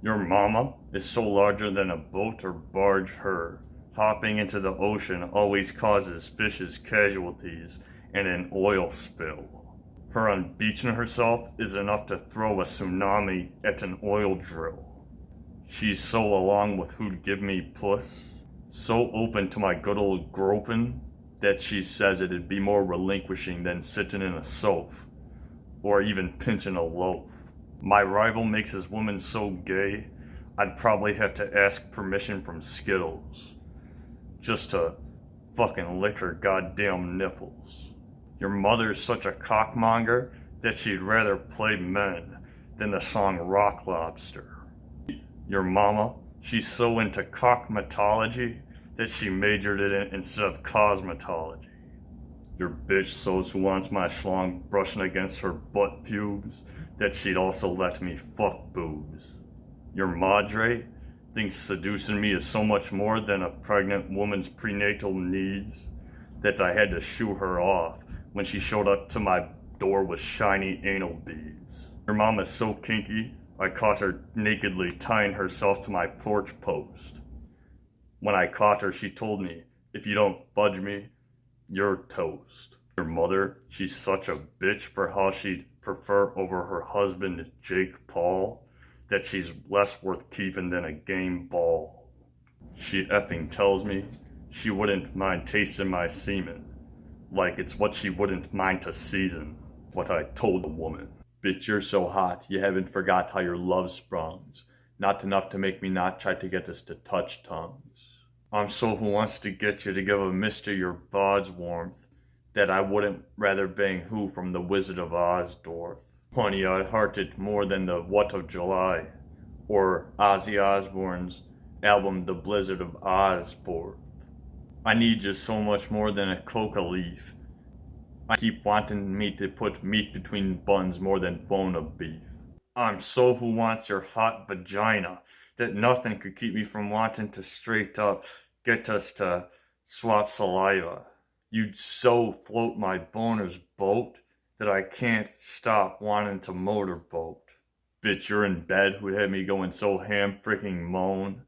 Your mama is so larger than a boat or barge her. Hopping into the ocean always causes fish's casualties and an oil spill. Her unbeaching herself is enough to throw a tsunami at an oil drill. She's so along with who'd give me puss, so open to my good old groping, that she says it'd be more relinquishing than sitting in a sofa, or even pinching a loaf. My rival makes his woman so gay, I'd probably have to ask permission from Skittles, just to fucking lick her goddamn nipples. Your mother's such a cockmonger that she'd rather play men than the song Rock Lobster. Your mama, she's so into cockmatology that she majored in it instead of cosmetology. Your bitch so wants my schlong brushing against her butt pubes that she'd also let me fuck boobs. Your madre thinks seducing me is so much more than a pregnant woman's prenatal needs that I had to shoo her off when she showed up to my door with shiny anal beads. Your mom is so kinky, I caught her nakedly tying herself to my porch post. When I caught her, she told me, "If you don't fudge me, you're toast." Your mother, she's such a bitch for how she'd prefer over her husband, Jake Paul, that she's less worth keeping than a game ball. She effing tells me she wouldn't mind tasting my semen, like it's what she wouldn't mind to season, what I told the woman. "Bitch, you're so hot, you haven't forgot how your love sprungs. Not enough to make me not try to get us to touch tongues. I'm so who wants to get you to give a mister your bod's warmth, that I wouldn't rather bang who from the Wizard of Oz, Dorth. Honey, I'd heart it more than the What of July, or Ozzy Osbourne's album The Blizzard of Oz forth. I need you so much more than a coca leaf. I keep wanting me to put meat between buns more than bone of beef. I'm so who wants your hot vagina, that nothing could keep me from wanting to straight up get us to swap saliva. You'd so float my boner's boat that I can't stop wanting to motorboat. Bitch, you're in bed who'd have me going so ham-fricking moan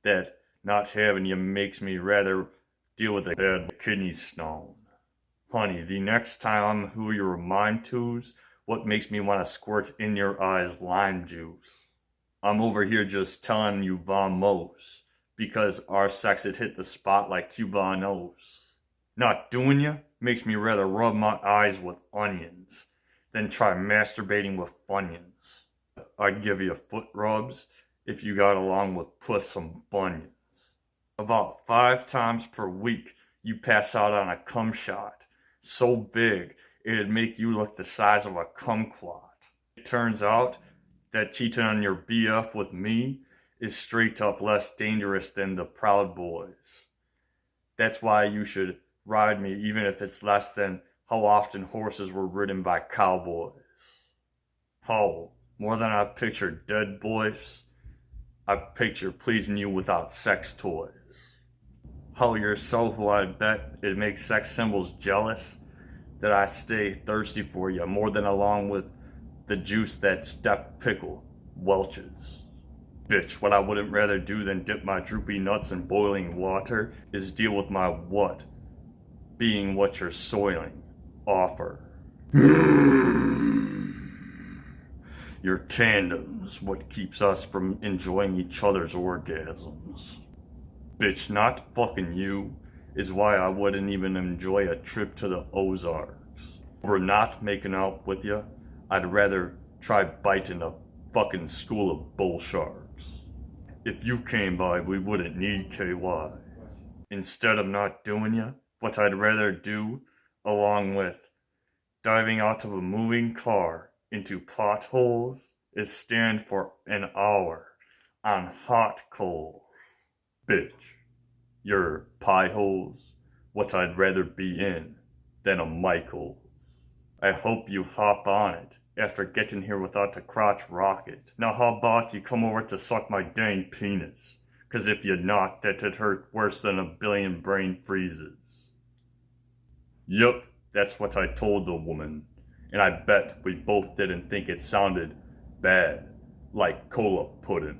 that not having you makes me rather deal with a bad kidney stone. Honey, the next time I'm who you remind to's, what makes me want to squirt in your eyes lime juice. I'm over here just telling you vamos, because our sex had hit the spot like Cubanos. Not doing you makes me rather rub my eyes with onions than try masturbating with Funyuns. I'd give you foot rubs if you got along with puss some bunions. About 5 times per week you pass out on a cum shot, so big it'd make you look the size of a kumquat. It turns out that cheating on your BF with me is straight up less dangerous than the Proud Boys. That's why you should ride me even if it's less than how often horses were ridden by cowboys. How, more than I picture dead boys, I picture pleasing you without sex toys. How you're so who I bet it makes sex symbols jealous that I stay thirsty for you more than along with the juice that Steph Pickle welches. Bitch, what I wouldn't rather do than dip my droopy nuts in boiling water is deal with my what, being what you're soiling, offer. Your tandem's what keeps us from enjoying each other's orgasms. Bitch, not fucking you is why I wouldn't even enjoy a trip to the Ozarks. Over not making out with you, I'd rather try biting a fucking school of bull sharks. If you came by, we wouldn't need KY. Instead of not doing you, what I'd rather do, along with diving out of a moving car into potholes, is stand for an hour on hot coals. Bitch, your pie holes, what I'd rather be in than a Michael's. I hope you hop on it after getting here without the crotch rocket. Now how about you come over to suck my dang penis? 'Cause if you'd not, that'd hurt worse than a billion brain freezes. Yup, that's what I told the woman, and I bet we both didn't think it sounded bad, like cola pudding.